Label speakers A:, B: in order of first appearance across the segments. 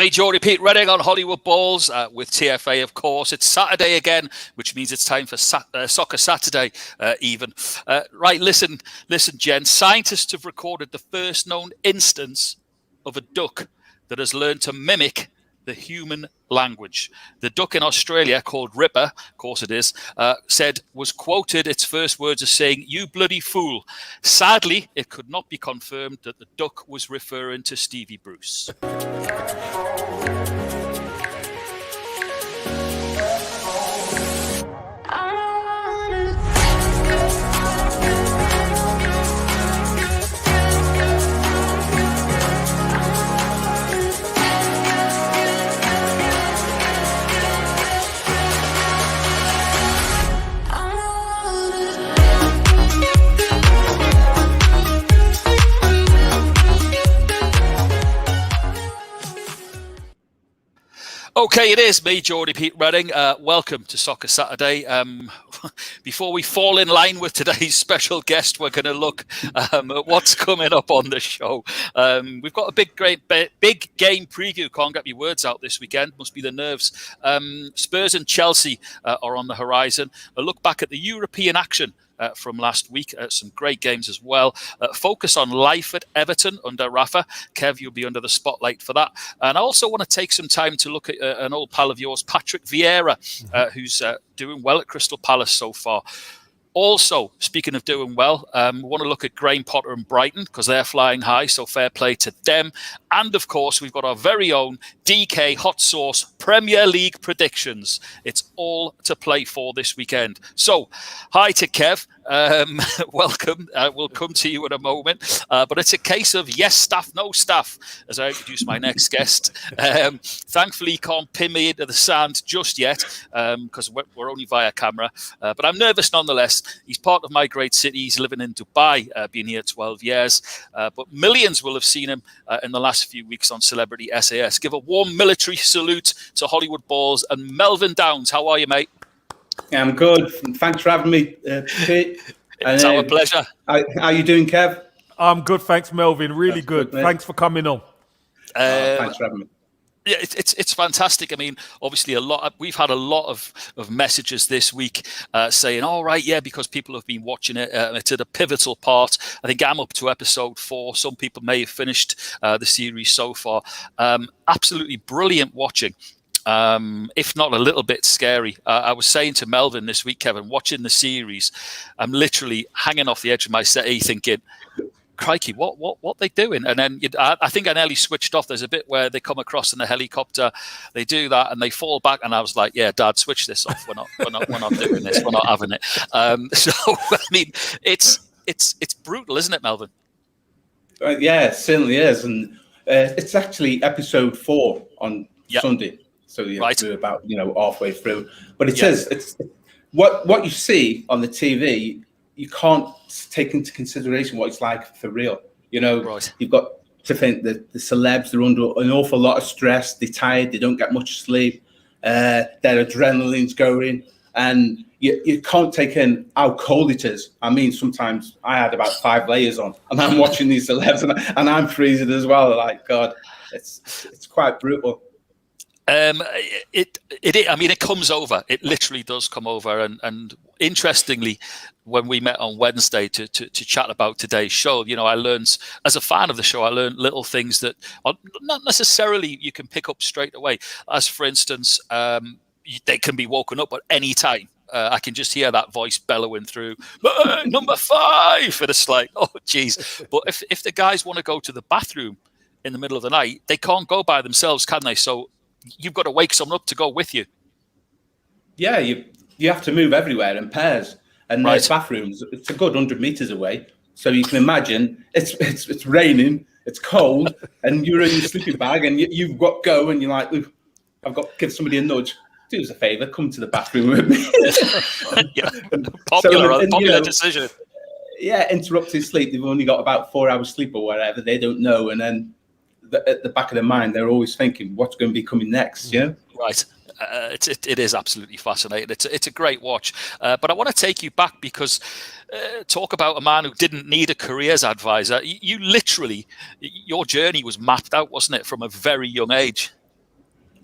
A: Me, Geordie Pete Redding on Hollywood Balls with TFA, of course. It's Saturday again, which means it's time for Soccer Saturday even. Right, listen, gents. Scientists have recorded the first known instance of a duck that has learned to mimic the human language. The duck in Australia, called Ripper, of course it is, was quoted, its first words as saying, "You bloody fool." Sadly, it could not be confirmed that the duck was referring to Stevie Bruce. Okay, it is me, Geordie Pete Redding. Welcome to Soccer Saturday. Before we fall in line with today's special guest, we're going to look at what's coming up on the show. We've got a big game preview. Can't get my words out this weekend. Must be the nerves. Spurs and Chelsea are on the horizon. A look back at the European action from last week. Some great games as well. Focus on life at Everton under Rafa. Kev, you'll be under the spotlight for that. And I also want to take some time to look at an old pal of yours, Patrick Vieira, who's doing well at Crystal Palace so far. Also, speaking of doing well, we want to look at Graham Potter and Brighton because they're flying high, so fair play to them. And, of course, we've got our very own DK Hot Sauce Premier League predictions. It's all to play for this weekend. So, hi to Kev. Welcome. We'll come to you in a moment. But it's a case of yes staff, no staff, as I introduce my next guest. Thankfully, he can't pin me into the sand just yet because we're only via camera. But I'm nervous nonetheless. He's part of my great city. He's living in Dubai, been here 12 years. But millions will have seen him in the last few weeks on Celebrity SAS. Give a warm military salute to Hollywood Balls and Melvyn Downes. How are you, mate?
B: Yeah, I'm good. Thanks for having me, Pete.
A: It's our pleasure.
B: How are you doing, Kev?
C: I'm good, thanks, Melvyn. Really good. Thanks for coming on.
B: Thanks for having me.
A: Yeah, it's fantastic. I mean, obviously, we've had a lot of messages this week saying, "All right, yeah," because people have been watching it. It's at a pivotal part. I think I'm up to episode 4. Some people may have finished the series so far. Absolutely brilliant watching. If not a little bit scary. I was saying to Melvyn this week, Kevin, watching the series, I'm literally hanging off the edge of my settee thinking, crikey, what they doing? And then I think I nearly switched off. There's a bit where they come across in the helicopter, they do that and they fall back, and I was like, yeah, Dad, switch this off. We're not doing this. We're not having it. So I mean, it's brutal, isn't it, Melvyn?
B: Yeah, it certainly is, and it's actually episode 4 on Sunday. So we're about halfway through. But it is. It's what you see on the TV. You can't take into consideration what it's like for real. You've got to think that the celebs, they're under an awful lot of stress. They're tired. They don't get much sleep. Their adrenaline's going, and you can't take in how cold it is. I mean, sometimes I had about 5 layers on, and I'm watching these celebs, and I'm freezing as well. Like, God, it's quite brutal.
A: It comes over. It literally does come over. And interestingly, when we met on Wednesday to chat about today's show, I learned, as a fan of the show, I learned little things that are not necessarily you can pick up straight away. As for instance, they can be woken up at any time. I can just hear that voice bellowing through, number 5, and it's like, oh, geez. But if the guys want to go to the bathroom in the middle of the night, they can't go by themselves, can they? So you've got to wake someone up to go with you. Yeah,
B: you have to move everywhere in pairs, and there's bathrooms. It's a good 100 meters away, so you can imagine it's raining, it's cold, and you're in your sleeping bag, and you've got to go, and you're like, I've got to give somebody a nudge. Do us a favour, come to the bathroom with me.
A: Popular decision.
B: Yeah, interrupted sleep. They've only got about 4 hours sleep or whatever. They don't know, and then at the back of their mind, they're always thinking, what's going to be coming next?
A: Right. It is absolutely fascinating. It's a great watch. But I want to take you back because talk about a man who didn't need a careers advisor. You literally, your journey was mapped out, wasn't it, from a very young age?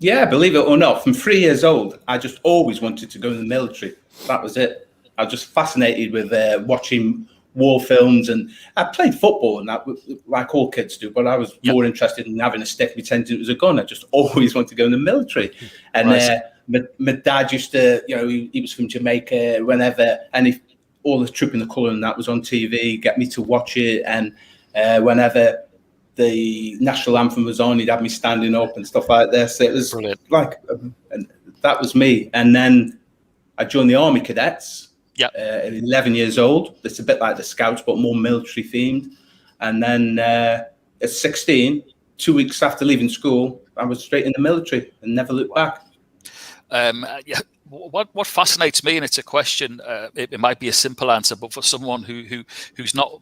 B: Yeah, believe it or not, from 3 years old, I just always wanted to go in the military. That was it. I was just fascinated with watching war films, and I played football and that, like all kids do, but I was more interested in having a stick pretending it was a gun. I just always wanted to go in the military. And my dad used to, he was from Jamaica, whenever, and if all the Troop in the Colour and that was on TV, get me to watch it. And whenever the national anthem was on, he'd have me standing up and stuff like this. So it was brilliant. And that was me. And then I joined the Army Cadets. At 11 years old. It's a bit like the Scouts, but more military themed. And then at 16, 2 weeks after leaving school, I was straight in the military and never looked back.
A: What fascinates me, and it's a question, it might be a simple answer, but for someone who's not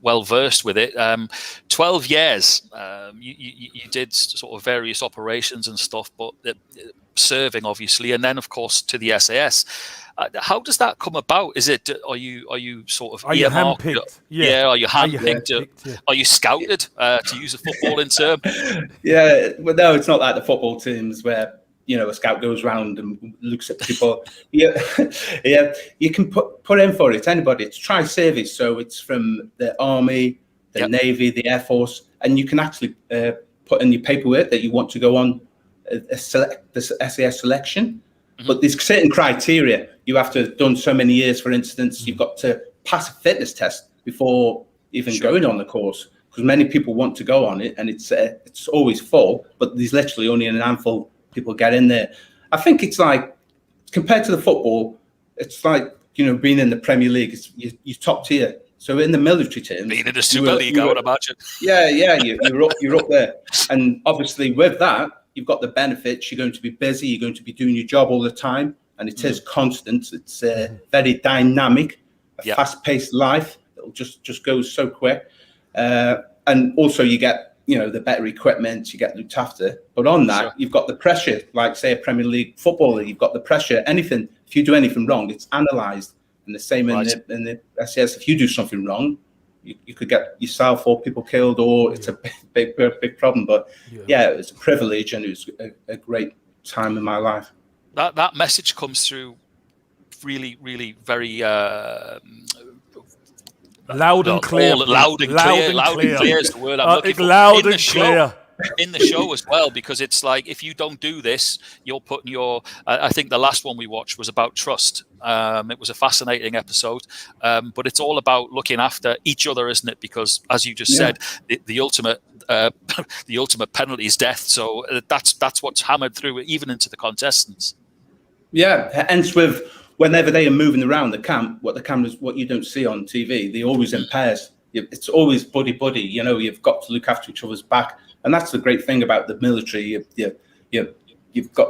A: well versed with it, 12 years, you did sort of various operations and stuff, but serving obviously, and then of course to the SAS. How does that come about? Is it are you sort of earmarked? Are you handpicked? Are you scouted, to use a footballing term?
B: Yeah, well, no, it's not like the football teams where a scout goes round and looks at people. You can put in for it. Anybody. It's tri-service, so it's from the Army, the Navy, the Air Force, and you can actually put in your paperwork that you want to go on the SAS selection. Mm-hmm. But there's certain criteria. You have to have done so many years, for instance. You've got to pass a fitness test before even going on the course, because many people want to go on it, and it's always full. But there's literally only a handful of people get in there. I think it's like, compared to the football, it's like being in the Premier League. You're top tier. So in the military terms,
A: being in the Super League, I would imagine.
B: Yeah, you're up there, and obviously with that, you've got the benefits. You're going to be busy. You're going to be doing your job all the time, and it is constant. It's very dynamic, fast-paced life. It'll just goes so quick, and also you get the better equipment. You get looked after. But on that, you've got the pressure. Like say a Premier League footballer, you've got the pressure. Anything, if you do anything wrong, it's analysed, and the same in the SAS. If you do something wrong, you could get yourself or people killed, or it's a big problem. But it's a privilege, and it was a great time in my life.
A: That message comes through really, really very
C: loud and clear.
A: Loud and clear is the word I'm looking for.
C: Loud and clear.
A: In the show as well, because it's like, if you don't do this, you're putting your I think the last one we watched was about trust. It was a fascinating episode, but it's all about looking after each other, isn't it? Because as you just said, the ultimate the ultimate penalty is death. So that's what's hammered through even into the contestants.
B: Hence with whenever they are moving around the camp, what you don't see on TV, they always in pairs. It's always buddy. You've got to look after each other's back. And that's the great thing about the military. You've got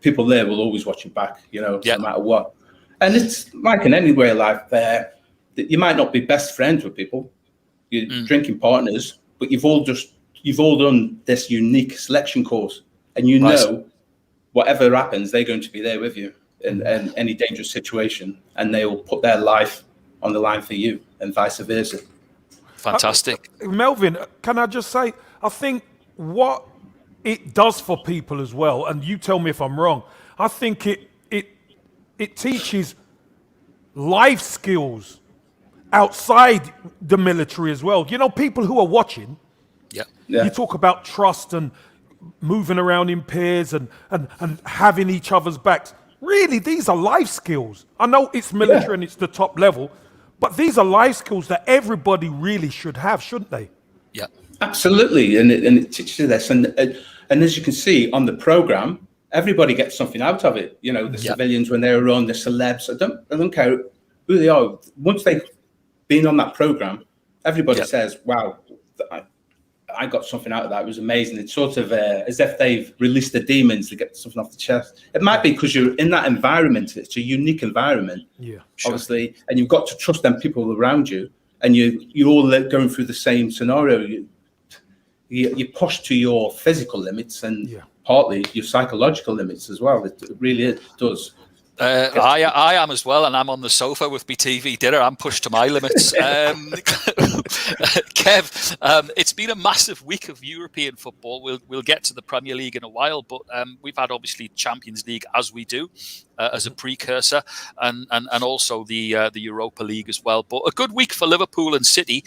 B: people there will always watch your back, no matter what. And it's like in any way of life, you might not be best friends with people, you're drinking partners, but you've all done this unique selection course, and whatever happens, they're going to be there with you in any dangerous situation, and they will put their life on the line for you, and vice versa.
A: Fantastic.
C: Melvyn, can I just say, I think what it does for people as well, and you tell me if I'm wrong, I think it teaches life skills outside the military as well. People who are watching, you talk about trust and moving around in pairs and having each other's backs. Really, these are life skills. I know it's military and it's the top level, but these are life skills that everybody really should have, shouldn't they?
B: Yeah. Absolutely, and it teaches you this, and as you can see on the program, everybody gets something out of it. The civilians when they're on, the celebs. I don't care who they are. Once they've been on that program, everybody says, "Wow, I got something out of that. It was amazing." It's sort of as if they've released the demons to get something off the chest. It might be because you're in that environment. It's a unique environment, obviously, and you've got to trust them people around you, and you're all going through the same scenario. You push to your physical limits and partly your psychological limits as well. It really does.
A: I am as well, and I'm on the sofa with my TV dinner. I'm pushed to my limits. Kev, it's been a massive week of European football. We'll get to the Premier League in a while, but we've had obviously Champions League, as we do, as a precursor, and also the Europa League as well. But a good week for Liverpool and City.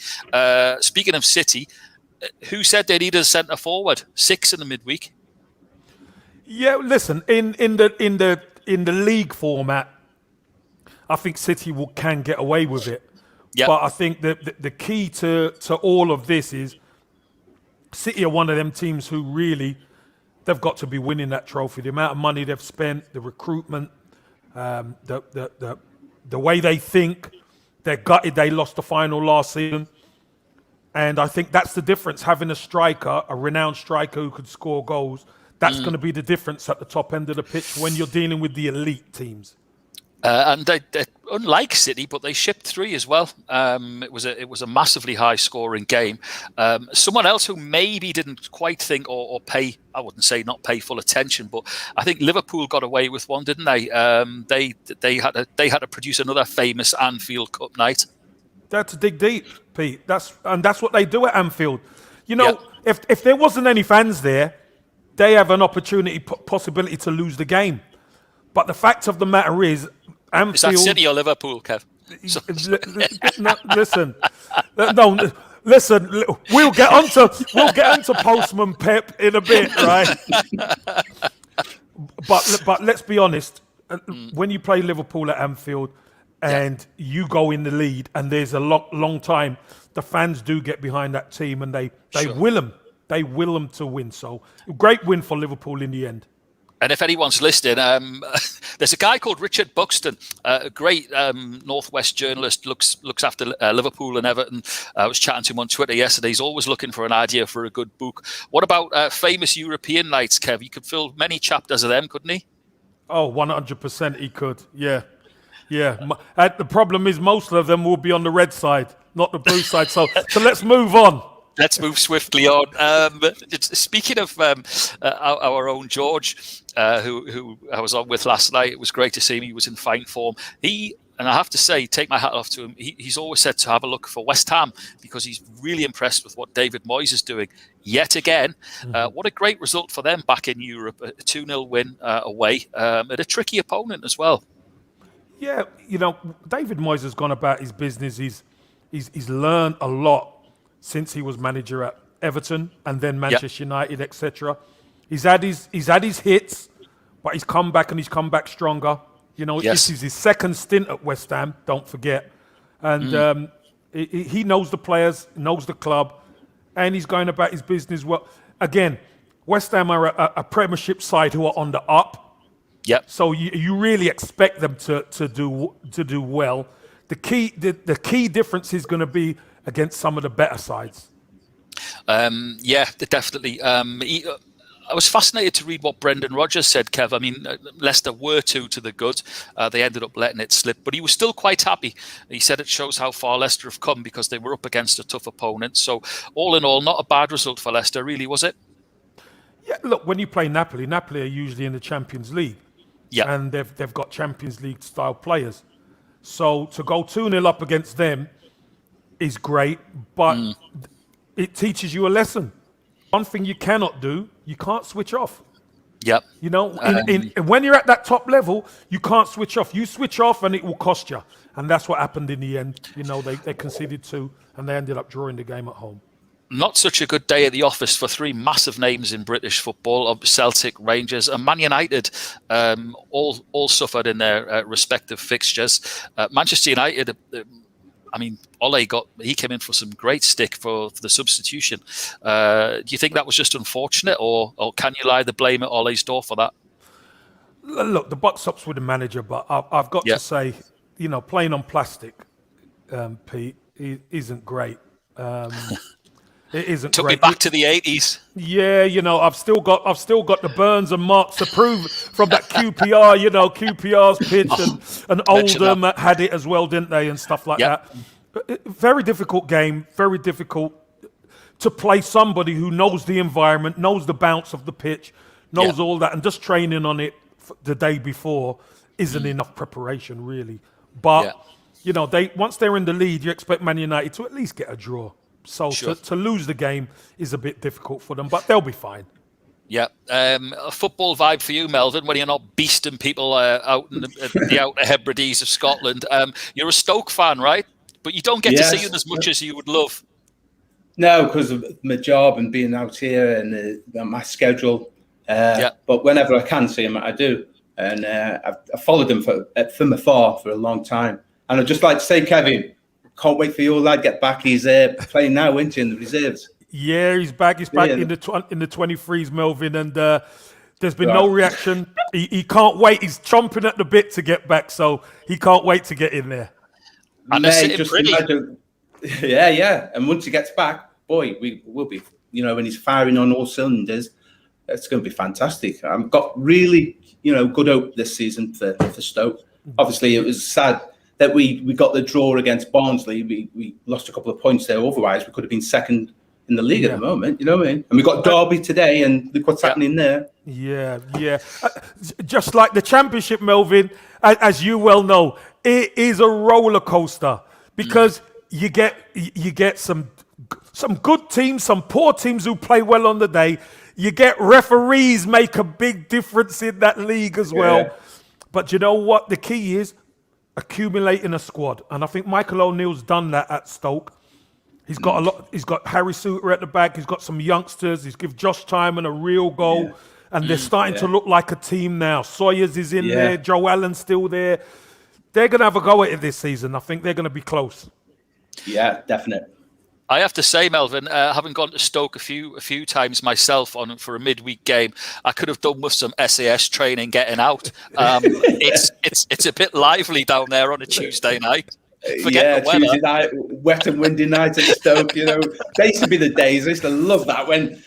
A: Speaking of City, who said they needed a centre forward? 6 in the midweek.
C: Yeah, listen, in the league format, I think City can get away with it. Yep. But I think that the key to all of this is City are one of them teams who really, they've got to be winning that trophy. The amount of money they've spent, the recruitment, the way they think, they're gutted they lost the final last season. And I think that's the difference, having a striker, a renowned striker who could score goals. That's going to be the difference at the top end of the pitch when you're dealing with the elite teams.
A: And they're unlike City, but they shipped 3 as well. It was a massively high scoring game. Someone else who maybe didn't quite think or pay, I wouldn't say not pay full attention, but I think Liverpool got away with one, didn't they? They had to produce another famous Anfield Cup night.
C: That's to dig deep, Pete. That's what they do at Anfield. You know, if there wasn't any fans there, they have an possibility to lose the game. But the fact of the matter is, Anfield... Is
A: that City or Liverpool, Kev?
C: Listen. We'll get onto Postman Pep in a bit, right? But let's be honest. When you play Liverpool at Anfield and you go in the lead, and there's a long time, the fans do get behind that team, and they will them. They will them to win. So, great win for Liverpool in the end.
A: And if anyone's listening, there's a guy called Richard Buxton, a great Northwest journalist, looks after Liverpool and Everton. I was chatting to him on Twitter yesterday. He's always looking for an idea for a good book. What about famous European nights, Kev? He could fill many chapters of them, couldn't he?
C: Oh, 100% he could. Yeah. The problem is most of them will be on the red side, not the blue side. So let's move on.
A: Let's move swiftly on. Speaking of our own George, who I was on with last night, it was great to see him. He was in fine form. And I have to say, take my hat off to him. He's always said to have a look for West Ham because he's really impressed with what David Moyes is doing. Yet again, what a great result for them back in Europe. A 2-0 win away at a tricky opponent as well.
C: Yeah, you know, David Moyes has gone about his business. He's learned a lot since he was manager at Everton and then Manchester United, etc. He's had his hits, but he's come back stronger. You know, This is his second stint at West Ham, don't forget. And he knows the players, knows the club, and he's going about his business well. Again, West Ham are a Premiership side who are on the up.
A: Yep.
C: So you really expect them to do well. The key difference is going to be against some of the better sides.
A: Definitely. I was fascinated to read what Brendan Rodgers said, Kev. I mean, Leicester were to the good. They ended up letting it slip, but he was still quite happy. He said it shows how far Leicester have come because they were up against a tough opponent. So all in all, not a bad result for Leicester, really, was it?
C: Yeah, look, when you play Napoli are usually in the Champions League. Yeah. And they've got Champions League style players. So to go 2-0 up against them is great, but it teaches you a lesson. One thing you cannot do, you can't switch off.
A: Yep.
C: You know, when you're at that top level, you can't switch off. You switch off and it will cost you. And that's what happened in the end. You know, they conceded 2 and they ended up drawing the game at home.
A: Not such a good day at the office for 3 massive names in British football, of Celtic, Rangers and Man United, all suffered in their respective fixtures. Manchester United, Ole came in for some great stick for the substitution. Do you think that was just unfortunate, or can you lie the blame at Ole's door for that?
C: Look, the buck stops with the manager, but I've got to say, you know, playing on plastic, Pete, isn't great. It isn't
A: Took
C: great.
A: me back to the 80s.
C: Yeah, you know, I've still got the burns and marks to prove from that QPR, you know, QPR's pitch and Oldham had it as well, didn't they, and stuff like that. Very difficult game, very difficult to play somebody who knows the environment, knows the bounce of the pitch, knows all that, and just training on it the day before. isn't enough preparation, really. But, once they're in the lead, you expect Man United to at least get a draw. So to lose the game is a bit difficult for them, but they'll be fine.
A: Yeah. A football vibe for you, Melvyn, when you're not beasting people out in the Outer Hebrides of Scotland. You're a Stoke fan, right? But you don't get to see them as much as you would love.
B: No, because of my job and being out here and my schedule. But whenever I can see them, I do. And I've followed them from afar for a long time. And I'd just like to say, Kevin, can't wait for your lad to get back. He's playing now, isn't he, in the reserves?
C: Yeah, he's back. He's back in the 23s, Melvyn, and there's been no reaction. He can't wait. He's chomping at the bit to get back, so he can't wait to get in there.
A: And they're sitting pretty.
B: Imagine, yeah. And once he gets back, boy, we will be. When he's firing on all cylinders, it's going to be fantastic. I've got really, good hope this season for Stoke. Obviously, it was sad that we got the draw against Barnsley. We lost a couple of points there. Otherwise, we could have been second in the league at the moment, you know what I mean? And we got Derby today, and look what's happening there.
C: Yeah. Just like the Championship, Melvyn, as you well know, it is a roller coaster because you get some good teams, some poor teams who play well on the day. You get referees make a big difference in that league as well. Yeah. But you know what? The key is accumulating a squad, and I think Michael O'Neill's done that at Stoke. He's got a lot. He's got Harry Suter at the back. He's got some youngsters. He's given Josh Timon a real goal, and they're starting to look like a team now. Sawyers is in there. Joe Allen's still there. They're going to have a go at it this season. I think they're going to be close.
B: Yeah, definitely.
A: I have to say, Melvyn, having gone to Stoke a few times myself for a midweek game, I could have done with some SAS training getting out. It's a bit lively down there on a Tuesday night. Forget the weather.
B: Tuesday night, wet and windy night at Stoke. They used to be the days. I used to love that when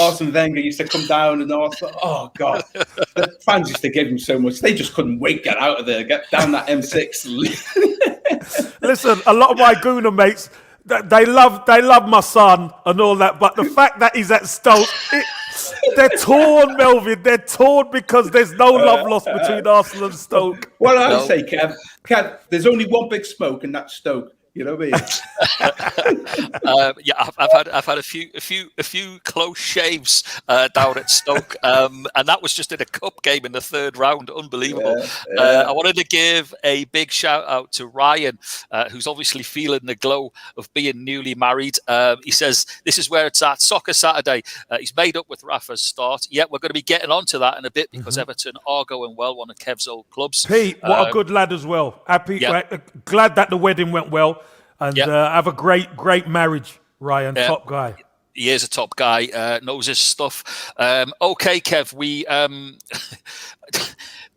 B: Arsene Wenger used to come down and oh God, the fans used to give him so much. They just couldn't wait to get out of there, get down that M6.
C: Listen, a lot of my Gooner mates, they love my son and all that, but the fact that he's at Stoke, they're torn, Melvyn. They're torn because there's no love lost between Arsenal and Stoke.
B: Well, I would say, Kev, there's only one big smoke, and that's Stoke. You know what I mean?
A: I've had a few close shaves down at Stoke, and that was just in a cup game in the third round. Unbelievable. I wanted to give a big shout out to Ryan, who's obviously feeling the glow of being newly married. He says this is where it's at. Soccer Saturday. He's made up with Rafa's start. Yeah, we're going to be getting onto that in a bit because Everton are going well. One of Kev's old clubs.
C: Pete, what a good lad as well. Happy, glad that the wedding went well. And have a great marriage, Ryan. Top guy.
A: He is a top guy. Knows his stuff. Okay, Kev. We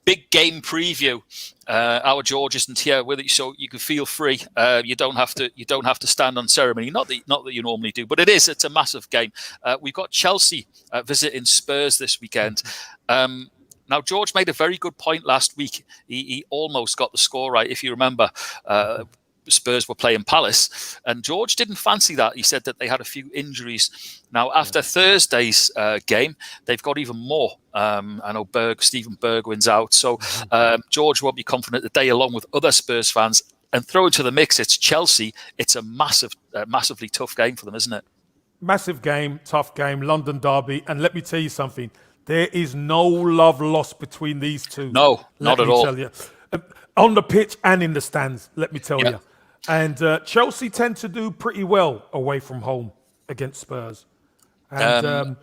A: big game preview. Our George isn't here with you, so you can feel free. You don't have to stand on ceremony. Not that you normally do, but it's a massive game. We've got Chelsea visiting Spurs this weekend. Now, George made a very good point last week. He almost got the score right, if you remember. Spurs were playing Palace, and George didn't fancy that. He said that they had a few injuries. Now, after Thursday's game, they've got even more. I know Stephen Bergwin's out, so George won't be confident today, along with other Spurs fans. And throw into the mix, it's Chelsea. It's a massively tough game for them, isn't it?
C: Massive game, tough game, London derby. And let me tell you something. There is no love lost between these two.
A: No, not at all.
C: Tell you. On the pitch and in the stands, let me tell you. And Chelsea tend to do pretty well away from home against Spurs. And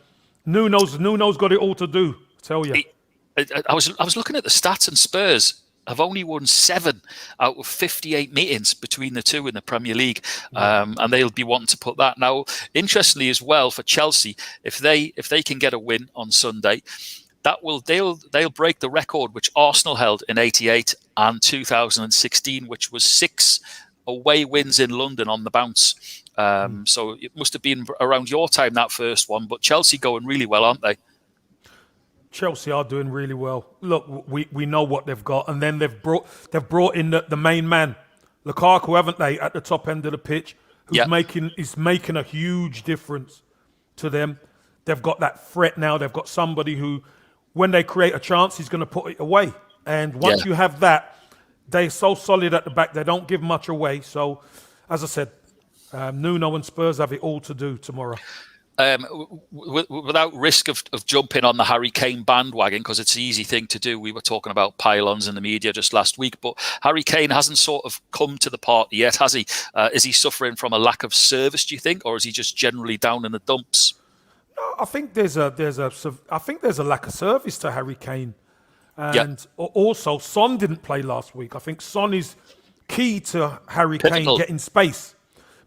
C: Nuno's got it all to do, I tell you.
A: I was looking at the stats, and Spurs have only won 7 out of 58 meetings between the two in the Premier League, and they'll be wanting to put that. Now, interestingly as well for Chelsea, if they can get a win on Sunday, they'll break the record which Arsenal held in '88 and 2016, which was 6 away wins in London on the bounce. So it must have been around your time, that first one. But Chelsea going really well, aren't they?
C: Chelsea are doing really well. Look, we know what they've got, and then they've brought in the main man, Lukaku, haven't they, at the top end of the pitch, who's making a huge difference to them. They've got that threat now. They've got somebody who, when they create a chance, he's going to put it away. And once you have that, they're so solid at the back, they don't give much away. So, as I said, Nuno and Spurs have it all to do tomorrow.
A: Without risk of jumping on the Harry Kane bandwagon, because it's an easy thing to do. We were talking about pylons in the media just last week, but Harry Kane hasn't sort of come to the party yet, has he? Is he suffering from a lack of service, do you think, or is he just generally down in the dumps?
C: No, I think there's a lack of service to Harry Kane, and also Son didn't play last week. I think Son is key to Harry Kane getting space.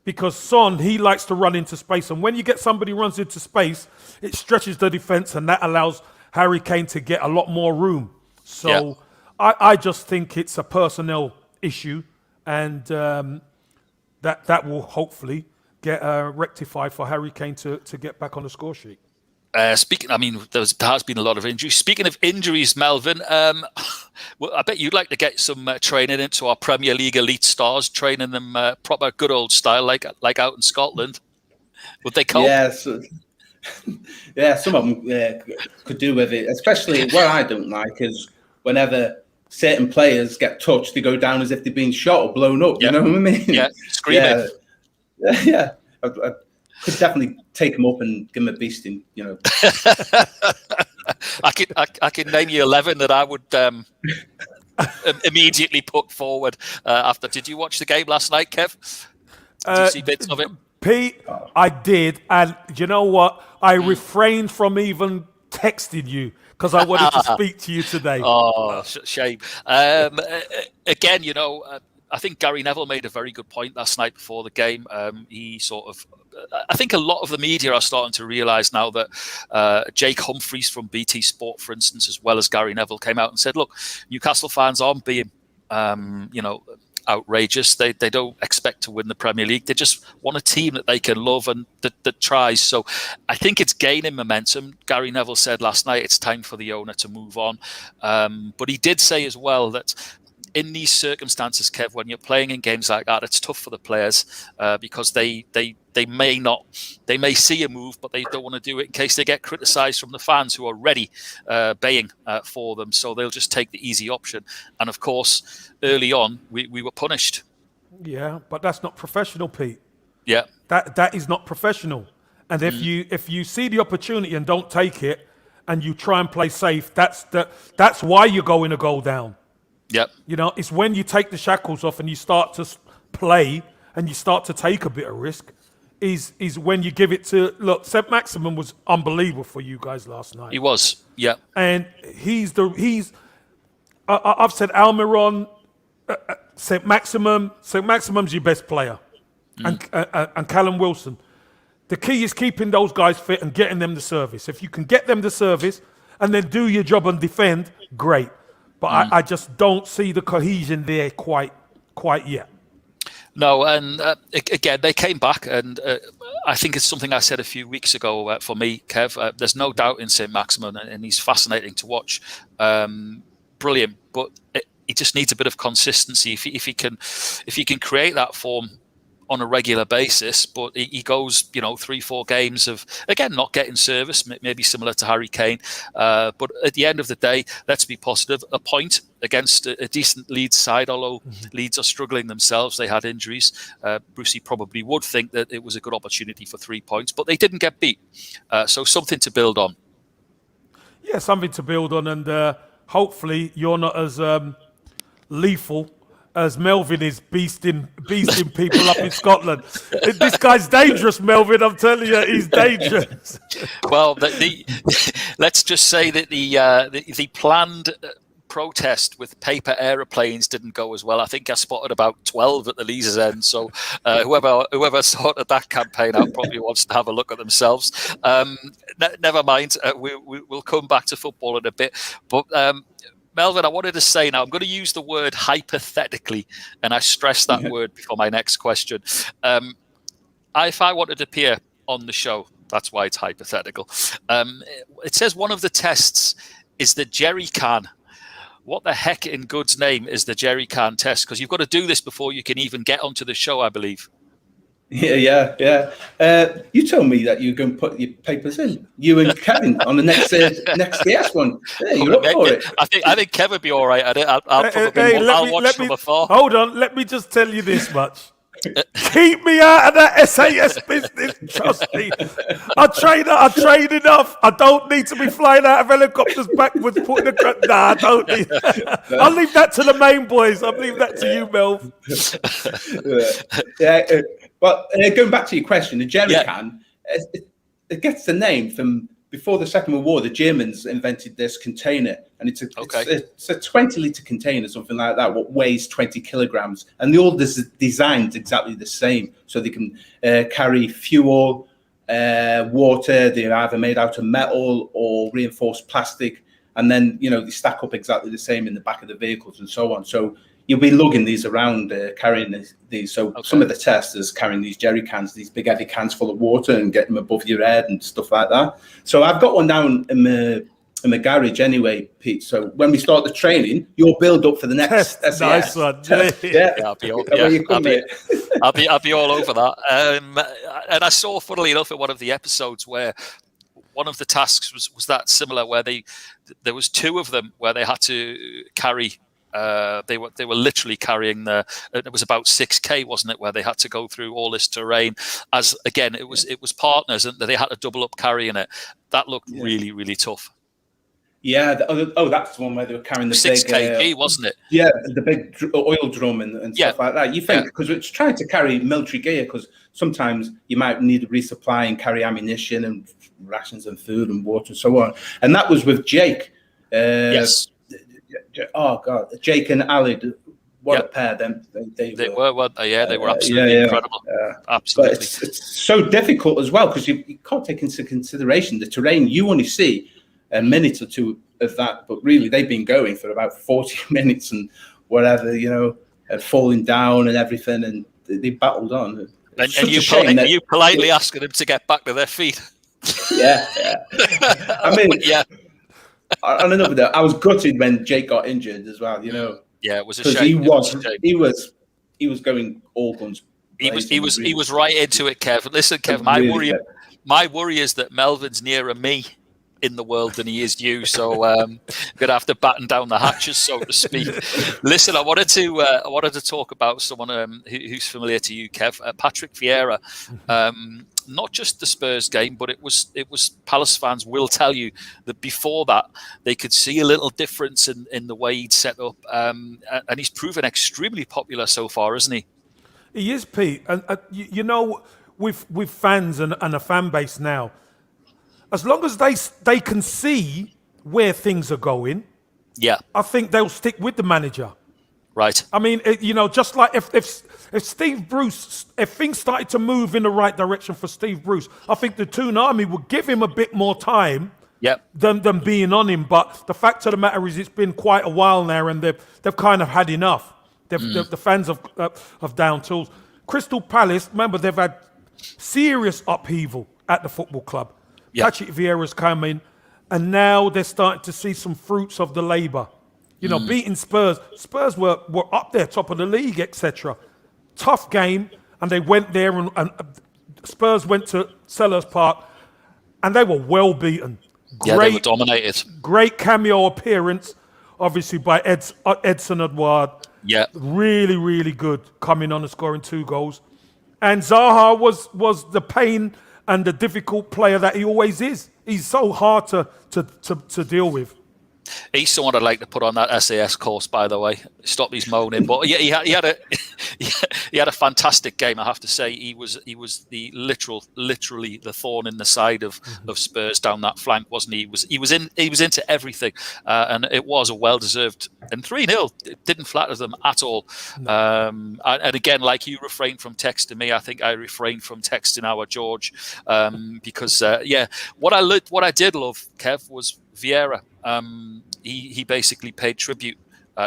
C: Because Son, he likes to run into space. And when you get somebody who runs into space, it stretches the defence and that allows Harry Kane to get a lot more room. So I just think it's a personnel issue. And that will hopefully get rectified for Harry Kane to get back on the score sheet.
A: There has been a lot of injuries. Speaking of injuries, Melvyn, well, I bet you'd like to get some training into our Premier League elite stars, training them proper good old style, like out in Scotland. Would they cope?
B: Yeah, some of them could do with it. Especially what I don't like is whenever certain players get touched, they go down as if they've been shot or blown up. You know what I mean?
A: Yeah, screaming.
B: Yeah. I could definitely take him up and give him a beasting, you know.
A: I can name you 11 that I would immediately put forward after. Did you watch the game last night, Kev? Did you see bits of it?
C: Pete, I did. And you know what? I refrained from even texting you because I wanted to speak to you today.
A: Oh, shame. Again, you know, I think Gary Neville made a very good point last night before the game. He sort of, I think a lot of the media are starting to realise now that Jake Humphries from BT Sport, for instance, as well as Gary Neville, came out and said, look, Newcastle fans aren't being, outrageous. They don't expect to win the Premier League. They just want a team that they can love and that tries. So I think it's gaining momentum. Gary Neville said last night it's time for the owner to move on. But he did say as well that in these circumstances, Kev, when you're playing in games like that, it's tough for the players because they may see a move, but they don't want to do it in case they get criticised from the fans who are ready baying for them. So they'll just take the easy option. And of course, early on, we were punished.
C: Yeah, but that's not professional, Pete.
A: Yeah,
C: that is not professional. And if you see the opportunity and don't take it, and you try and play safe, that's why you're going to go down.
A: Yep.
C: You know, it's when you take the shackles off and you start to play and you start to take a bit of risk is when you give it to, look, St. Maximin was unbelievable for you guys last night.
A: He was, yeah.
C: And I've said Almiron, St. Maximum's your best player. And Callum Wilson. The key is keeping those guys fit and getting them the service. If you can get them the service and then do your job and defend, great. But I just don't see the cohesion there quite yet.
A: No, and again, they came back, and I think it's something I said a few weeks ago for me, Kev. There's no doubt in St. Maximin, and he's fascinating to watch. Brilliant, but he just needs a bit of consistency. If he can create that form on a regular basis, but he goes, 3-4 games of, again, not getting service, maybe similar to Harry Kane. But at the end of the day, let's be positive. A point against a decent Leeds side, although Leeds are struggling themselves. They had injuries. Brucey probably would think that it was a good opportunity for 3 points, but they didn't get beat. So something to build on.
C: Yeah, something to build on. And hopefully you're not as lethal as Melvyn is beasting people up in Scotland. This guy's dangerous, Melvyn. I'm telling you, he's dangerous.
A: Well, let's just say that the planned protest with paper aeroplanes didn't go as well. I think I spotted about 12 at the Leazes end. So whoever sorted that campaign out probably wants to have a look at themselves. Never mind. We'll come back to football in a bit. But Melvyn, I wanted to say now, I'm going to use the word hypothetically, and I stress that word before my next question. If I wanted to appear on the show, that's why it's hypothetical. It says one of the tests is the Jerrycan. What the heck in God's name is the Jerrycan test? Because you've got to do this before you can even get onto the show, I believe.
B: Yeah. You told me that you're going to put your papers in. You and Kevin on the next DS one. Yeah, you're up for it.
A: I think Kevin would be all right at it. I'll watch from afar.
C: Hold on. Let me just tell you this much. Keep me out of that SAS business. Trust me. I train enough. I don't need to be flying out of helicopters backwards, putting a. Nah, I don't need. I'll leave that to the main boys. I'll leave that to you, Melv.
B: Yeah. But going back to your question, the Jerrycan, it gets the name from before the Second World War. The Germans invented this container, and it's a 20-litre container, something like that, what weighs 20 kilograms, and they're all designed exactly the same, so they can carry fuel, water. They're either made out of metal or reinforced plastic, and then they stack up exactly the same in the back of the vehicles and so on. So you'll be lugging these around, carrying these. So some of the testers carrying these jerry cans, these big heavy cans full of water, and getting them above your head and stuff like that. So I've got one down in the garage anyway, Pete. So when we start the training, you'll build up for the next SAS.
C: Nice one.
A: I'll be all over that. And I saw, funnily enough, at one of the episodes where one of the tasks was that similar, where there was two of them where they had to carry. They were literally carrying it was about 6K, wasn't it, where they had to go through all this terrain. As again, it was partners, and they had to double up carrying it. That looked really, really tough.
B: Yeah. That's the one where they were carrying the
A: 6
B: big,
A: kg, wasn't it?
B: Yeah, the big oil drum and stuff like that. You think, because it's trying to carry military gear, because sometimes you might need to resupply and carry ammunition and rations and food and water and so on. And that was with Jake.
A: Yes.
B: Oh God, Jake and Ali, what a pair! They were
A: absolutely incredible. Absolutely,
B: but it's so difficult as well, because you can't take into consideration the terrain. You only see a minute or two of that, but really they've been going for about 40 minutes and whatever, and falling down and everything, and they battled on.
A: And you politely asking them to get back to their feet.
B: Yeah. I mean, on another note, I was gutted when Jake got injured as well.
A: Yeah, it was a shame.
B: He was going all guns.
A: He was right into it, Kev. Listen, Kev, my worry is that Melvin's nearer me in the world than he is you, so I'm gonna have to batten down the hatches, so to speak. Listen, I wanted to talk about someone who's familiar to you, Kev, Patrick Vieira. Not just the Spurs game, but it was Palace fans will tell you that before that they could see a little difference in the way he'd set up, and he's proven extremely popular so far, isn't he?
C: He is, Pete, and with fans and a fan base now, as long as they can see where things are going, I think they'll stick with the manager.
A: Right.
C: I mean, just like if Steve Bruce, if things started to move in the right direction for Steve Bruce, I think the Toon Army would give him a bit more time than being on him. But the fact of the matter is, it's been quite a while now, and they've kind of had enough. The fans of down tools. Crystal Palace, remember, they've had serious upheaval at the football club. Patrick Vieira's come in, and now they're starting to see some fruits of the labour. Beating Spurs. Spurs were up there, top of the league, etc. Tough game, and they went there, and Spurs went to Selhurst Park, and they were well beaten.
A: They were dominated. Great
C: cameo appearance, obviously, by Edson Edouard.
A: Yeah.
C: Really, really good, coming on and scoring 2 goals. And Zaha was the pain and the difficult player that he always is. He's so hard to deal with.
A: He's someone I'd like to put on that SAS course, by the way. Stop these moaning, but he had a fantastic game. I have to say, he was the literally the thorn in the side of Spurs down that flank, wasn't he? He was into everything, and it was a well deserved and 3-0. It didn't flatter them at all. No. And again, like you refrained from texting me, I think I refrained from texting our George, because what I did love, Kev, was Vieira. He basically paid tribute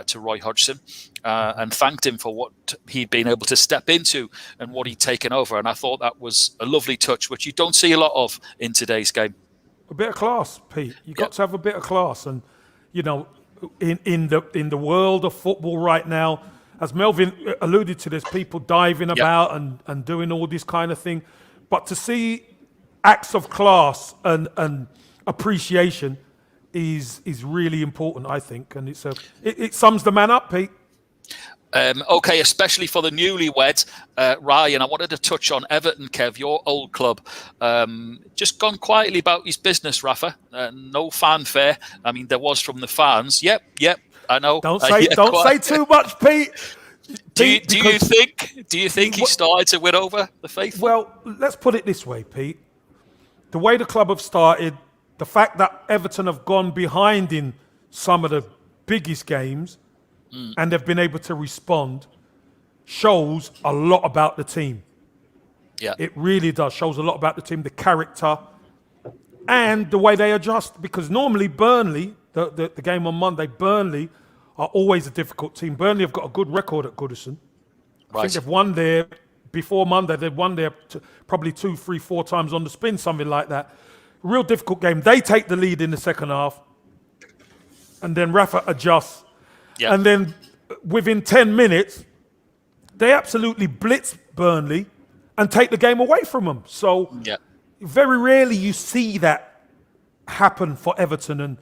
A: to Roy Hodgson and thanked him for what he'd been able to step into and what he'd taken over. And I thought that was a lovely touch, which you don't see a lot of in today's game.
C: A bit of class, Pete. You've got to have a bit of class. And, in the world of football right now, as Melvyn alluded to, there's people diving about and doing all this kind of thing. But to see acts of class and appreciation is really important, I think. And it sums the man up, Pete.
A: Okay, especially for the newlyweds, Ryan, I wanted to touch on Everton, Kev, your old club. Just gone quietly about his business, Rafa. No fanfare. I mean, there was from the fans. Yep, I know.
C: Don't say too much, Pete.
A: Do you think he started to win over the faithful?
C: Well, let's put it this way, Pete. The way the club have started, the fact that Everton have gone behind in some of the biggest games, and they've been able to respond, shows a lot about the team.
A: Yeah,
C: it really does. Shows a lot about the team, the character, and the way they adjust. Because normally Burnley, the game on Monday, Burnley are always a difficult team. Burnley have got a good record at Goodison. I think they've won there before Monday. They've won there probably 2, 3, 4 times on the spin, something like that. Real difficult game. They take the lead in the second half, and then Rafa adjusts. Yeah. And then within 10 minutes, they absolutely blitz Burnley and take the game away from them. So very rarely you see that happen for Everton. And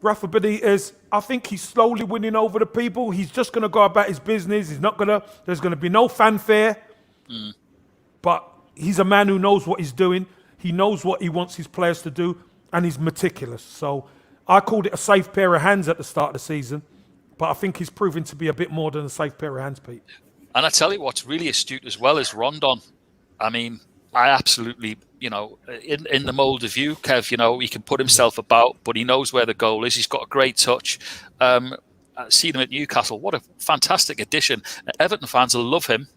C: Rafa Benitez, I think he's slowly winning over the people. He's just going to go about his business. There's going to be no fanfare. But he's a man who knows what he's doing. He knows what he wants his players to do, and he's meticulous. So I called it a safe pair of hands at the start of the season. But I think he's proven to be a bit more than a safe pair of hands, Pete.
A: And I tell you what's really astute as well is Rondon. I mean, I absolutely, in the mould of you, Kev, he can put himself about, but he knows where the goal is. He's got a great touch. I've seen him at Newcastle. What a fantastic addition. Everton fans will love him.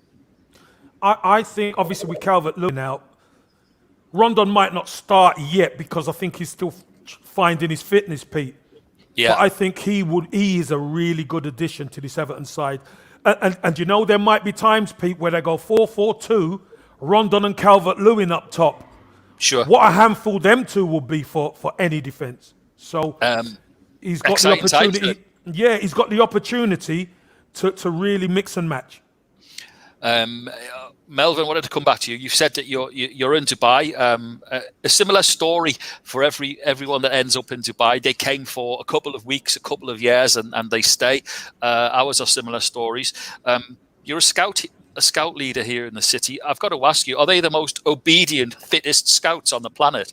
C: I think, obviously, with Calvert-Lewin out, Rondon might not start yet because I think he's still finding his fitness, Pete. Yeah. But I think he is a really good addition to this Everton side. And there might be times, Pete, where they go 4-4-2, Rondon and Calvert-Lewin up top.
A: Sure.
C: What a handful them two will be for any defence. So he's got the opportunity. He's got the opportunity to really mix and match.
A: Melvyn, I wanted to come back to you. You've said that you're in Dubai. A similar story for everyone that ends up in Dubai. They came for a couple of weeks, a couple of years, and they stay. Ours are similar stories. You're a scout leader here in the city. I've got to ask you, are they the most obedient, fittest scouts on the planet?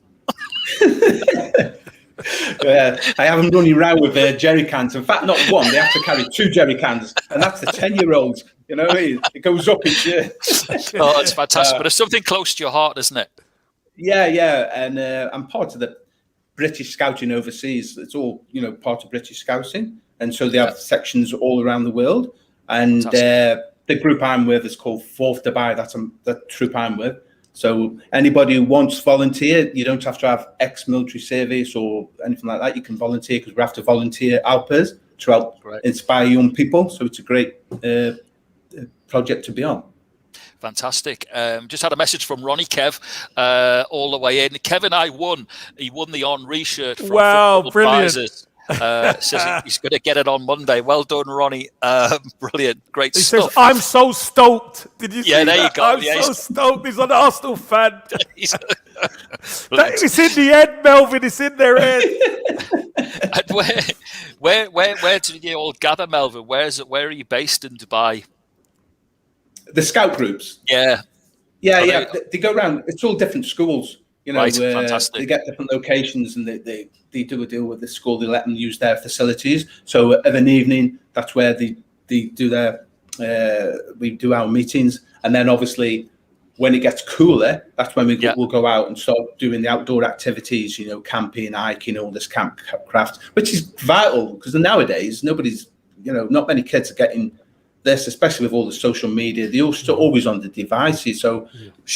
B: I have them running around with jerrycans. In fact, not one. They have to carry 2 jerrycans, and that's the 10-year-olds. You know what I mean? It goes up each year.
A: Oh, that's fantastic. But it's something close to your heart, isn't it?
B: Yeah. And I'm part of the British Scouting overseas. It's all, part of British Scouting. And so they have sections all around the world. And the group I'm with is called 4th Dubai. That's the troop I'm with. So anybody who wants to volunteer, you don't have to have ex-military service or anything like that. You can volunteer because we have to volunteer helpers to help inspire young people. So it's a great project to be on.
A: Fantastic. Just had a message from Ronnie Kev all the way in. Kevin, he won the Henri shirt from
C: Wow, brilliant.
A: Prizes. Says he's going to get it on Monday. Well done,Ronnie. Brilliant. Great stuff.
C: He says, I'm so stoked. Did you see that?
A: There you go.
C: I'm so stoked. He's an Arsenal fan. It's in the end, Melvyn. It's in their head.
A: And where did you all gather, Melvyn? Where are you based in Dubai?
B: The scout groups.
A: Yeah.
B: They go around. It's all different schools.
A: Fantastic.
B: They get different locations, and they do a deal with the school. They let them use their facilities. So of an evening, that's where they do their. We do our meetings, and then obviously when it gets cooler, that's when we'll go out and start doing the outdoor activities. Camping, hiking, all this campcraft, which is vital because nowadays not many kids are getting this, especially with all the social media. They're always on the devices, so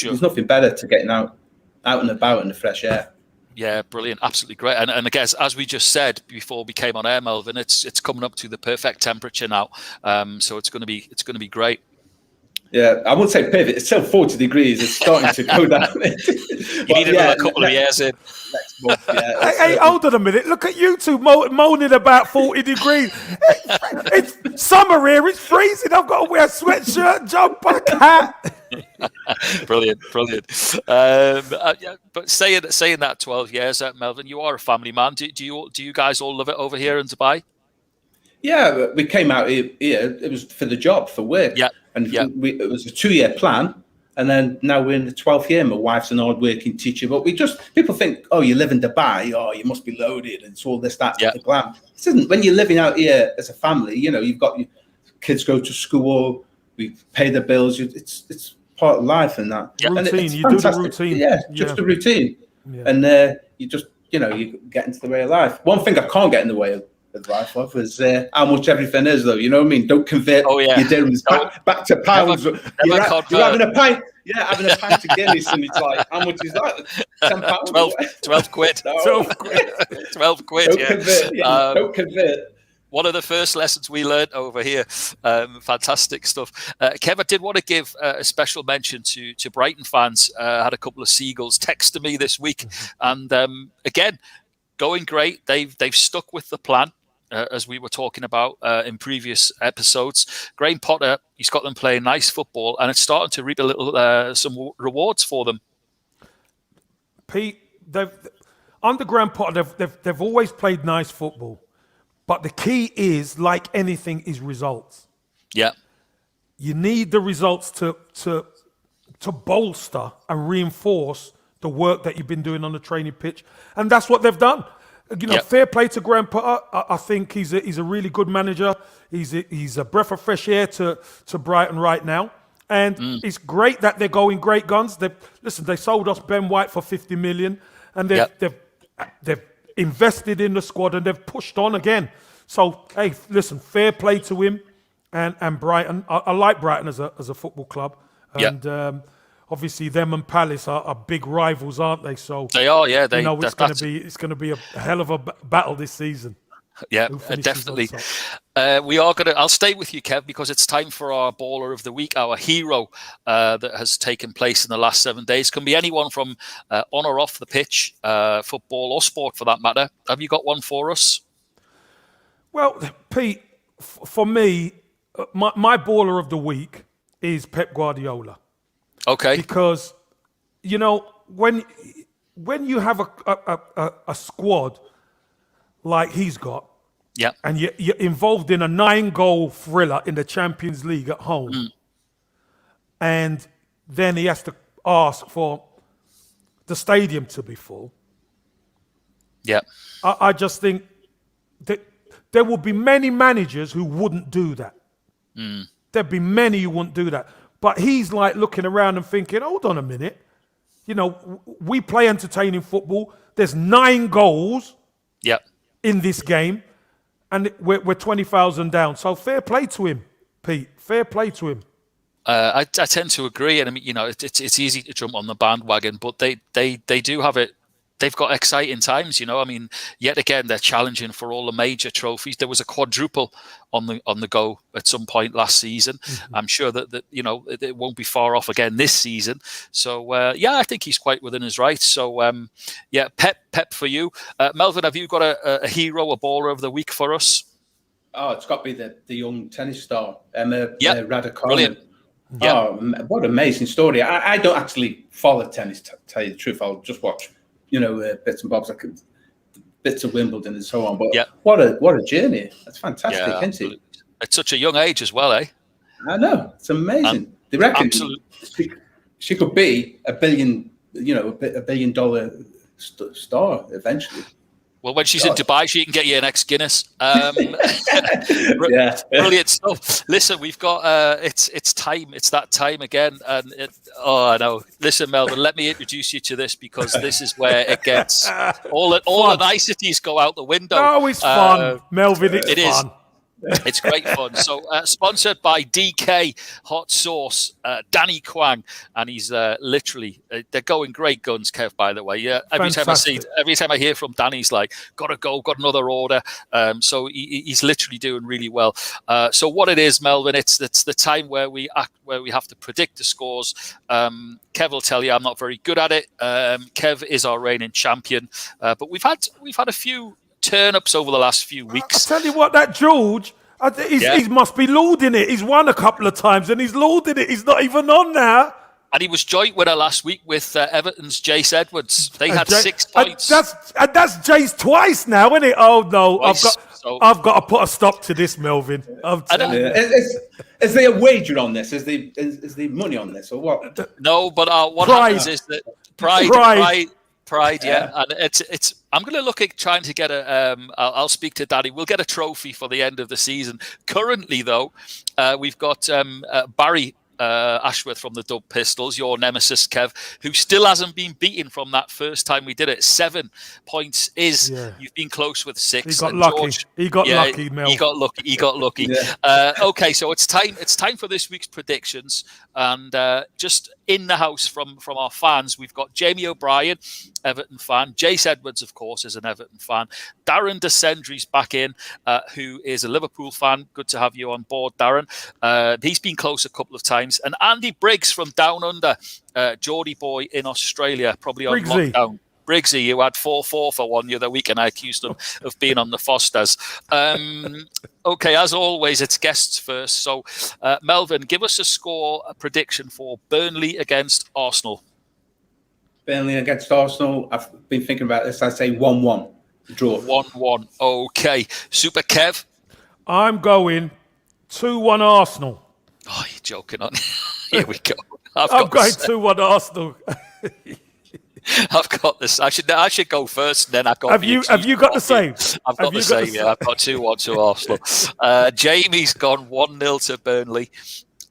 B: there's nothing better to getting out and about in the fresh air.
A: Yeah, brilliant, absolutely great. And I guess as we just said before we came on air, Melvyn, it's coming up to the perfect temperature now, so it's going to be great.
B: Yeah, I wouldn't say perfect. It's still 40 degrees. It's starting to go down.
A: You need another couple of years in.
B: Next month,
C: hey, hold on a minute. Look at you two moaning about 40 degrees. Summer here, it's freezing. I've got to wear a sweatshirt, jumper, hat.
A: Brilliant. But saying that 12 years, Melvyn, you are a family man. Do you guys all love it over here in Dubai?
B: Yeah, we came out here. It was for the job, for work.
A: Yeah,
B: and it was a 2-year plan. And then now we're in the 12th year. My wife's an hard-working teacher, but people think, oh, you live in Dubai, oh, you must be loaded, and it's all this, that, the glam. This isn't. When you're living out here as a family, you've got your kids go to school, we pay the bills. It's part of life and that.
C: Yeah.
B: And
C: routine.
B: it's
C: You
B: fantastic.
C: do the routine.
B: Yeah, just a routine. Yeah. And you just, you get into the way of life. One thing I can't get in the way of life of is how much everything is, though. You know what I mean? Don't convert your dirhams back to pounds. You're having a pint. Yeah, having a pint of Guinness, and it's like, how much is that? £10.
A: 12 quid.
B: No.
A: 12 quid.
B: Don't convert. Don't convert.
A: One of the first lessons we learned over here. Fantastic stuff. Kev, I did want to give a special mention to Brighton fans. Had a couple of seagulls text to me this week, and again, going great. They've stuck with the plan. As we were talking about in previous episodes, Graham Potter, he's got them playing nice football, and it's starting to reap a little some rewards for them.
C: Pete, under Graham Potter, they've always played nice football, but the key is, like anything, is results.
A: Yeah, you
C: need the results to bolster and reinforce the work that you've been doing on the training pitch, and that's what they've done. Fair play to Graham Potter. I think he's a really good manager. He's a breath of fresh air to Brighton right now. And it's great that they're going great guns. They sold us Ben White for 50 million, and they've invested in the squad, and they've pushed on again. So hey, listen, fair play to him and Brighton. I like Brighton as a football club. And obviously, them and Palace are big rivals, aren't they? So
A: they are, yeah.
C: It's going to be a hell of a battle this season.
A: Yeah, definitely. I'll stay with you, Kev, because it's time for our baller of the week, our hero that has taken place in the last 7 days. Can be anyone from on or off the pitch, football or sport for that matter. Have you got one for us? Well,
C: Pete, for me, my baller of the week is Pep Guardiola.
A: Okay.
C: Because, when you have a squad like he's got, and you're involved in a 9-goal thriller in the Champions League at home, and then he has to ask for the stadium to be full.
A: Yeah.
C: I just think that there will be many managers who wouldn't do that. There'd be many who wouldn't do that. But he's like looking around and thinking, hold on a minute. We play entertaining football. There's 9 goals in this game, and we're 20,000 down. So fair play to him, Pete. Fair play to him.
A: I tend to agree. And I mean, it's easy to jump on the bandwagon, but they do have it. They've got exciting times, I mean, yet again, they're challenging for all the major trophies. There was a quadruple on the go at some point last season. I'm sure that it won't be far off again this season. So, I think he's quite within his right. So, Pep for you. Melvyn, have you got a hero, a baller of the week for us?
B: Oh, it's got to be the young tennis star, Emma Raducanu.
A: Brilliant.
B: Oh, what an amazing story. I don't actually follow tennis, to tell you the truth. I'll just watch bits and bobs, bits of Wimbledon and so on. But what a journey! That's fantastic, isn't it?
A: At such a young age as well, eh?
B: I know, it's amazing. They reckon she could be a $1 billion star eventually.
A: Well, when she's in Dubai, she can get you an ex-Guinness. Brilliant stuff. Listen, we've got it's time. It's that time again. And I know. Listen, Melvyn, let me introduce you to this, because this is where it gets all the niceties go out the window.
C: Oh, it's fun, Melvyn. It is.
A: It's great fun. So, sponsored by DK Hot Sauce, Danny Kwang, and he's literally they're going great guns, Kev. By the way, every time I hear from Danny, he's like, "Gotta go, got another order." So he's literally doing really well. So what it is, Melvyn, it's the time where we have to predict the scores. Kev will tell you I'm not very good at it. Kev is our reigning champion, but we've had a few turn-ups over the last few weeks.
C: I'll tell you what, that George, He must be lauding it. He's won a couple of times and he's lauding it. He's not even on now.
A: And he was joint winner last week with Everton's Jace Edwards. They had 6 points.
C: That's Jace twice now, isn't it? Oh no, I've got to put a stop to this, Melvyn.
B: Is there a wager on this? Is there money on this or what?
A: No, but what happens is that pride, yeah. And it's. I'm going to look at trying to get I'll speak to Daddy. We'll get a trophy for the end of the season. Currently, though, we've got Barry Ashworth from the Dub Pistols, your nemesis, Kev, who still hasn't been beaten from that first time we did it. 7 points you've been close with 6.
C: He got lucky. George, he got lucky, Mel.
A: He got lucky. Yeah. Okay, so it's time for this week's predictions. And just in the house from our fans, we've got Jamie O'Brien, Everton fan. Jace Edwards, of course, is an Everton fan. Darren DeCendry's back in, who is a Liverpool fan. Good to have you on board, Darren. He's been close a couple of times. And Andy Briggs from Down Under, Geordie boy in Australia, probably on lockdown. Briggsy, you had 4-4 for one the other week, and I accused him of being on the Fosters. Okay, as always, it's guests first. So, Melvyn, give us a prediction for Burnley against Arsenal.
B: Burnley against Arsenal. I've been thinking about this. I'd say 1-1. Draw.
A: 1-1. Okay. Super Kev?
C: I'm going 2-1 Arsenal.
A: Oh, you're joking on. Here we go.
C: I'm going 2-1 Arsenal.
A: I've got this. I should go first, and then I've got.
C: Have you got the same?
A: I've got the same. Yeah, I've got 2-1 to Arsenal. Jamie's gone 1-0 to Burnley.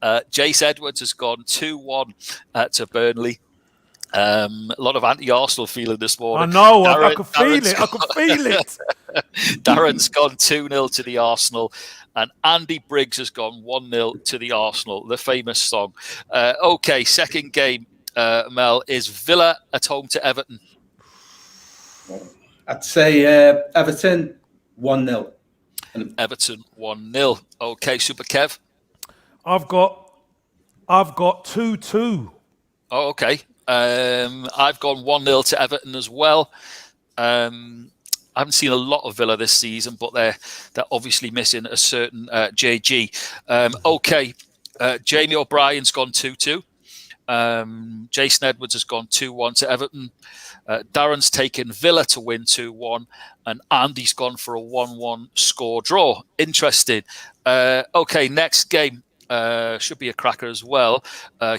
A: Jace Edwards has gone 2-1 to Burnley. A lot of anti-Arsenal feeling this morning.
C: I know. I could feel it. I could feel it.
A: Darren's gone 2-0 to the Arsenal. And Andy Briggs has gone 1-0 to the Arsenal. The famous song. Okay, second game. Mel, is Villa at home to Everton?
B: I'd say Everton 1-0.
A: Everton 1-0. Okay, Super Kev.
C: I've got 2-2.
A: Oh, okay. I've gone 1-0 to Everton as well. I haven't seen a lot of Villa this season, but they're obviously missing a certain JG. Okay, Jamie O'Brien's gone 2-2. Jason Edwards has gone 2-1 to Everton. Darren's taken Villa to win 2-1, and Andy's gone for a 1-1 score draw. Interesting. Okay, next game should be a cracker as well,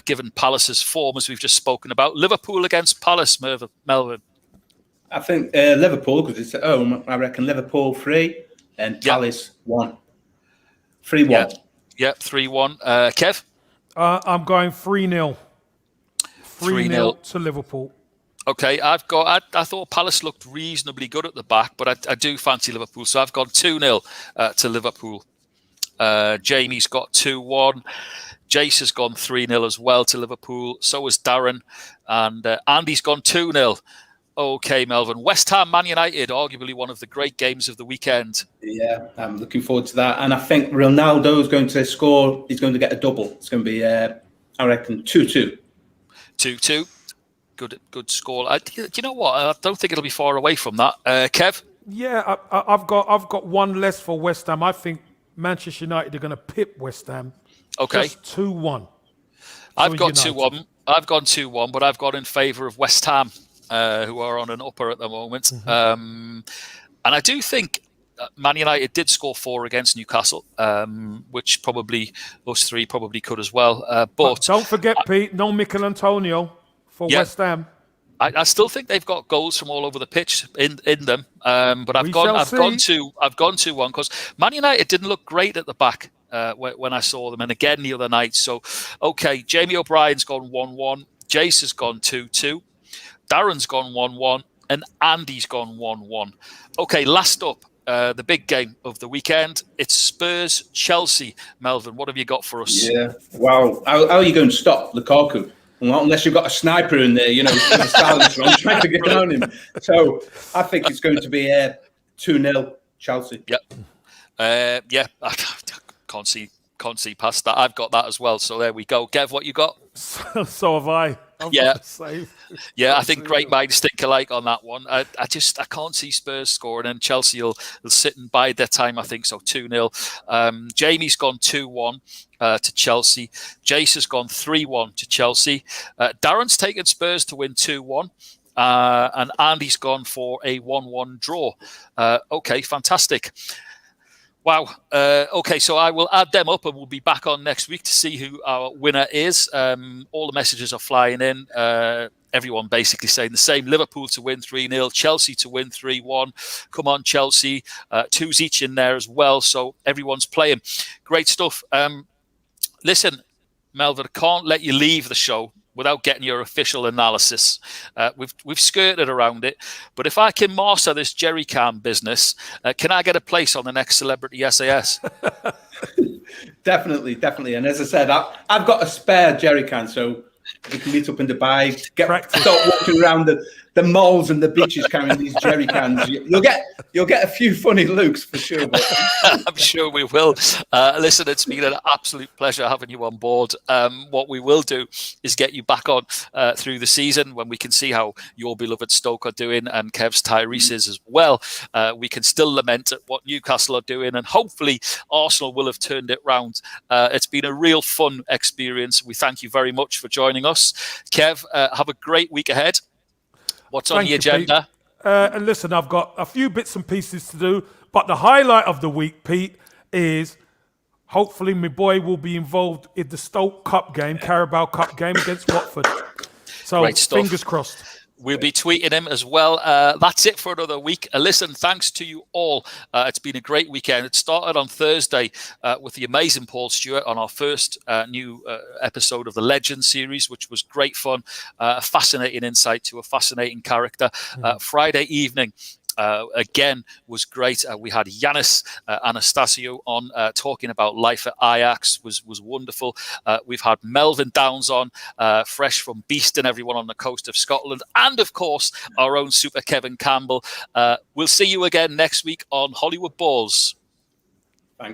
A: given Palace's form, as we've just spoken about. Liverpool against Palace, Melvyn.
B: I think Liverpool, because it's at home. I reckon Liverpool 3 and Palace 1. 3-1. Yep,
A: 3-1. Kev?
C: I'm going 3-0. 3-0 to Liverpool.
A: Okay, I thought Palace looked reasonably good at the back, but I do fancy Liverpool, so I've gone 2-0 to Liverpool. Jamie's got 2-1. Jace has gone 3-0 as well to Liverpool. So has Darren, and Andy's gone 2-0. Okay, Melvyn. West Ham, Man United, arguably one of the great games of the weekend.
B: Yeah, I'm looking forward to that, and I think Ronaldo is going to score. He's going to get a double. It's going to be, I reckon, 2-2.
A: 2-2. Good score. Do you know what? I don't think it'll be far away from that. Kev?
C: Yeah, I've got one less for West Ham. I think Manchester United are going to pip West Ham.
A: Okay.
C: Just 2-1.
A: I've got 2-1. I've gone 2-1, but I've gone in favour of West Ham, who are on an upper at the moment. Mm-hmm. And I do think Man United did score 4 against Newcastle, which probably us three probably could as well. But
C: don't forget, Pete, no Mikel Antonio for West Ham.
A: I still think they've got goals from all over the pitch in them. But I've gone 2-1 because Man United didn't look great at the back when I saw them, and again the other night. So, okay, Jamie O'Brien's gone 1-1, Jace has gone 2-2, Darren's gone 1-1, and Andy's gone 1-1. Okay, last up. The big game of the weekend. It's Spurs Chelsea. Melvyn, what have you got for us?
B: Yeah, wow. How are you going to stop Lukaku? Well, unless you've got a sniper in there, with a silencer on trying to get on him. So I think it's going to be 2-0 Chelsea.
A: Yep. I can't see past that. I've got that as well. So there we go. Kev, what you got?
C: So have I.
A: Yeah.
C: Same.
A: Yeah, I think great minds think alike on that one. I can't see Spurs scoring, and Chelsea will sit and bide their time, I think, so 2-0. Jamie's gone 2-1 to Chelsea. Jace has gone 3-1 to Chelsea. Darren's taken Spurs to win 2-1. And Andy's gone for a 1-1 draw. Okay, fantastic. Wow. Okay, so I will add them up and we'll be back on next week to see who our winner is. All the messages are flying in. Everyone basically saying the same. Liverpool to win 3-0. Chelsea to win 3-1. Come on, Chelsea. Twos each in there as well. So everyone's playing. Great stuff. Listen, Melvyn, I can't let you leave the show without getting your official analysis. We've skirted around it, but if I can master this Jerrycan business, can I get a place on the next Celebrity SAS?
B: Definitely. And as I said, I've got a spare Jerrycan, so we can meet up in Dubai, start walking around the malls and the beaches carrying these Jerrycans. You'll get a few funny looks for sure.
A: I'm sure we will. Listen, it's been an absolute pleasure having you on board. What we will do is get you back on through the season when we can see how your beloved Stoke are doing and Kev's Tyrese's as well. We can still lament at what Newcastle are doing, and hopefully Arsenal will have turned it round. It's been a real fun experience. We thank you very much for joining us. Kev, have a great week ahead. What's on the agenda?
C: And listen, I've got a few bits and pieces to do, but the highlight of the week, Pete, is hopefully my boy will be involved in the Stoke Cup game, Carabao Cup game against Watford. So fingers crossed.
A: We'll be tweeting him as well. That's it for another week. Listen, thanks to you all. It's been a great weekend. It started on Thursday with the amazing Paul Stewart on our first new episode of the Legend series, which was great fun. A fascinating insight to a fascinating character. Friday evening, again, was great. We had Yanis Anastasio on talking about life at Ajax, was wonderful. We've had Melvyn Downes on, fresh from Beeston, everyone on the coast of Scotland, and of course our own Super Kevin Campbell. We'll see you again next week on Hollywood Balls.